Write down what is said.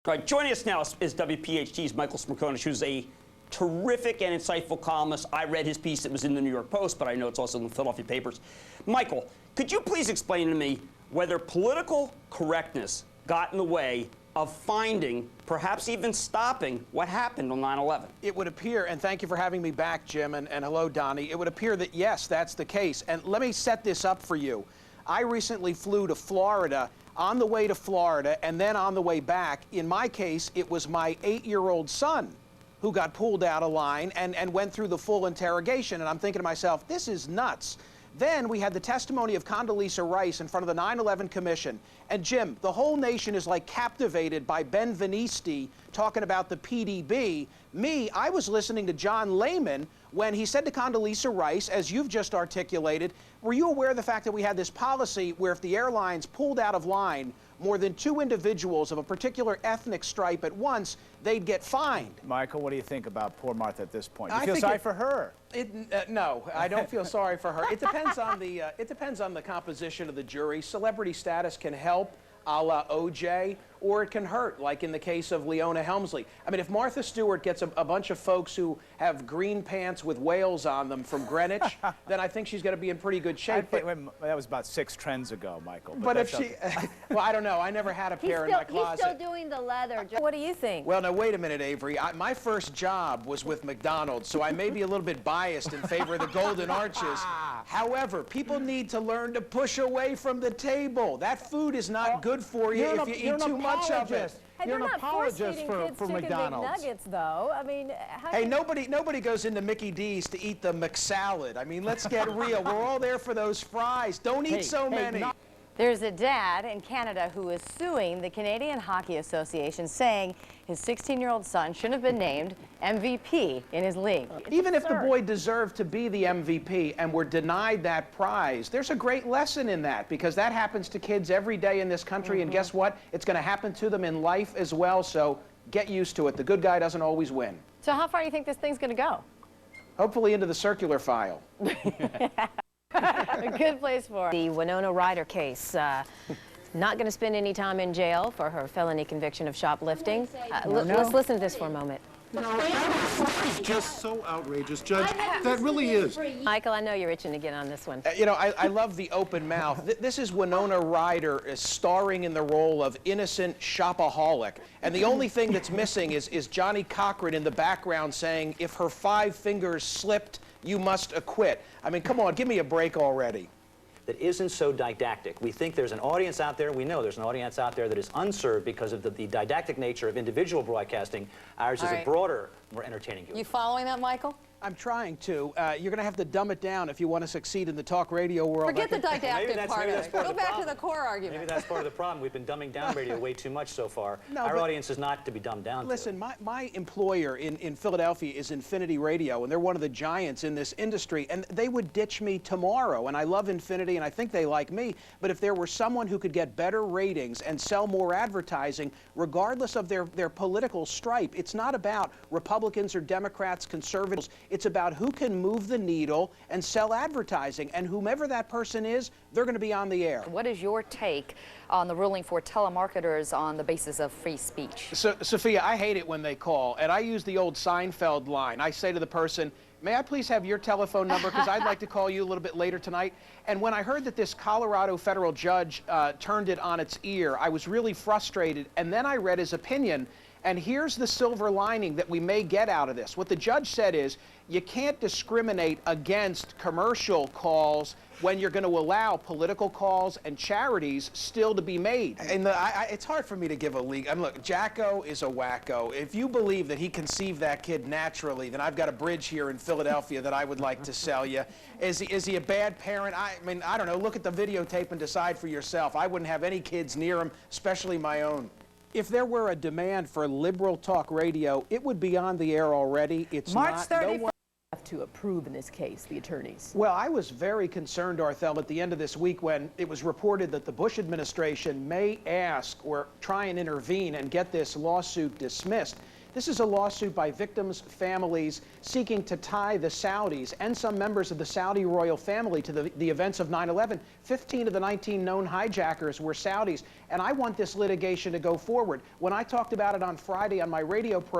All right, joining us now is WPHT's Michael Smerconish, who's a terrific and insightful columnist. I read his piece. It was in the New York Post, but I know it's also in the Philadelphia papers. Michael, could you please explain to me whether political correctness got in the way of finding, perhaps even stopping, what happened on 9/11? It would appear, and thank you for having me back, Jim, and hello, Donnie. It would appear that, yes, that's the case. And let me set this up for you. I recently flew to Florida, on the way to Florida, and then on the way back. In my case, it was my 8-year-old son who got pulled out of line and went through the full interrogation. And I'm thinking to myself, this is nuts. Then we had the testimony of Condoleezza Rice in front of the 9/11 Commission. And Jim, the whole nation is like captivated by Ben Venisti talking about the PDB. Me, I was listening to John Lehman when he said to Condoleezza Rice, as you've just articulated, were you aware of the fact that we had this policy where if the airlines pulled out of line more than 2 individuals of a particular ethnic stripe at once, they'd get fined? Michael, what do you think about poor Martha at this point? You feel sorry for her? No, I don't feel sorry for her. It depends on the composition of the jury. Celebrity status can help, a la OJ, or it can hurt, like in the case of Leona Helmsley. I mean, if Martha Stewart gets a bunch of folks who have green pants with whales on them from Greenwich, then I think she's going to be in pretty good shape. That was about 6 trends ago, Michael. But if she, well, I don't know. I never had a pair in my closet. He's still doing the leather. What do you think? Well, now, wait a minute, Avery. My first job was with McDonald's, so I may be a little bit biased in favor of the Golden Arches. However, people need to learn to push away from the table. That food is not good for you if you eat too much of it. Hey, you're an apologist for McDonald's. Nuggets, though. I mean, hey, nobody goes into Mickey D's to eat the McSalad. I mean, let's get real. We're all there for those fries. Don't eat so many. There's a dad in Canada who is suing the Canadian Hockey Association, saying his 16-year-old son shouldn't have been named MVP in his league. Even if the boy deserved to be the MVP and were denied that prize, there's a great lesson in that, because that happens to kids every day in this country, and guess what? It's going to happen to them in life as well, so get used to it. The good guy doesn't always win. So how far do you think this thing's going to go? Hopefully into the circular file. A good place for it. The Winona Ryder case. Not going to spend any time in jail for her felony conviction of shoplifting. Let's listen to this for a moment. It's just so outrageous, Judge. That really is. Michael, I know you're itching to get on this one. You know, I love the open mouth. This is Winona Ryder starring in the role of innocent shopaholic. And the only thing that's missing is Johnny Cochran in the background saying, if her 5 fingers slipped, you must acquit. I mean, come on, give me a break already. That isn't so didactic. We think there's an audience out there, we know there's an audience out there that is unserved because of the didactic nature of individual broadcasting. Ours is a broader, more entertaining view. You following that, Michael? I'm trying to. You're going to have to dumb it down if you want to succeed in the talk radio world. Forget the didactic part of it. Go back to the core argument. Maybe that's part of the problem. We've been dumbing down radio way too much so far. No, our audience is not to be dumbed down. Listen, my employer in Philadelphia is Infinity Radio, and they're one of the giants in this industry, and they would ditch me tomorrow. And I love Infinity, and I think they like me. But if there were someone who could get better ratings and sell more advertising, regardless of their political stripe, it's not about Republicans or Democrats, conservatives. It's about who can move the needle and sell advertising, and whomever that person is, they're going to be on the air. What is your take on the ruling for telemarketers on the basis of free speech? So, Sophia, I hate it when they call, and I use the old Seinfeld line. I say to the person, may I please have your telephone number, because I'd like to call you a little bit later tonight. And when I heard that this Colorado federal judge turned it on its ear, I was really frustrated, and then I read his opinion. And here's the silver lining that we may get out of this. What the judge said is, you can't discriminate against commercial calls when you're going to allow political calls and charities still to be made. And it's hard for me to give a league. I mean, look, Jacko is a wacko. If you believe that he conceived that kid naturally, then I've got a bridge here in Philadelphia that I would like to sell you. Is he a bad parent? I mean, I don't know. Look at the videotape and decide for yourself. I wouldn't have any kids near him, especially my own. If there were a demand for liberal talk radio, it would be on the air already. It's March not. 31st. No one have to approve in this case, the attorneys. Well, I was very concerned, Arthel, at the end of this week when it was reported that the Bush administration may ask or try and intervene and get this lawsuit dismissed. This is a lawsuit by victims' families seeking to tie the Saudis and some members of the Saudi royal family to the events of 9/11. 15 of the 19 known hijackers were Saudis, and I want this litigation to go forward. When I talked about it on Friday on my radio program,